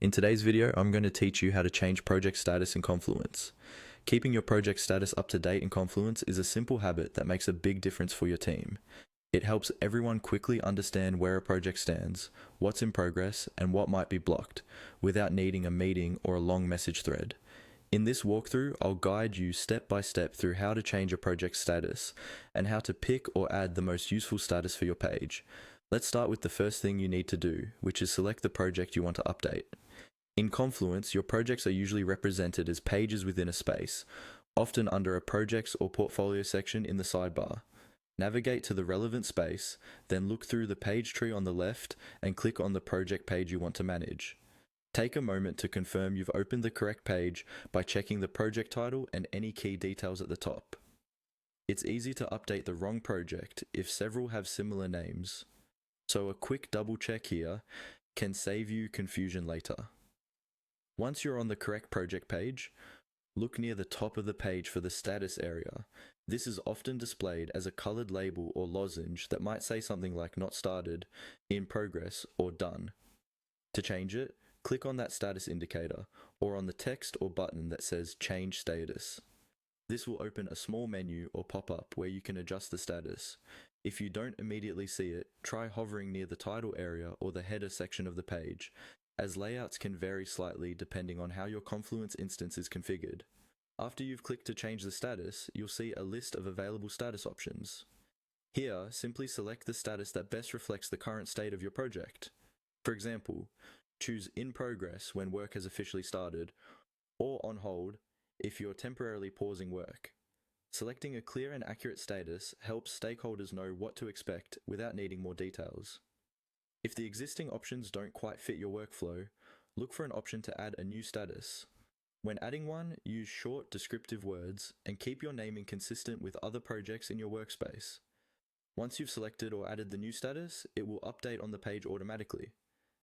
In today's video, I'm going to teach you how to change project status in Confluence. Keeping your project status up to date in Confluence is a simple habit that makes a big difference for your team. It helps everyone quickly understand where a project stands, what's in progress, and what might be blocked, without needing a meeting or a long message thread. In this walkthrough, I'll guide you step by step through how to change a project status, and how to pick or add the most useful status for your page. Let's start with the first thing you need to do, which is select the project you want to update. In Confluence, your projects are usually represented as pages within a space, often under a projects or portfolio section in the sidebar. Navigate to the relevant space, then look through the page tree on the left and click on the project page you want to manage. Take a moment to confirm you've opened the correct page by checking the project title and any key details at the top. It's easy to update the wrong project if several have similar names, so a quick double check here can save you confusion later. Once you're on the correct project page, look near the top of the page for the status area. This is often displayed as a colored label or lozenge that might say something like not started, in progress, or done. To change it, click on that status indicator, or on the text or button that says change status. This will open a small menu or pop-up where you can adjust the status. If you don't immediately see it, try hovering near the title area or the header section of the page, as layouts can vary slightly depending on how your Confluence instance is configured. After you've clicked to change the status, you'll see a list of available status options. Here, simply select the status that best reflects the current state of your project. For example, choose in progress when work has officially started, or on hold if you're temporarily pausing work. Selecting a clear and accurate status helps stakeholders know what to expect without needing more details. If the existing options don't quite fit your workflow, look for an option to add a new status. When adding one, use short, descriptive words and keep your naming consistent with other projects in your workspace. Once you've selected or added the new status, it will update on the page automatically.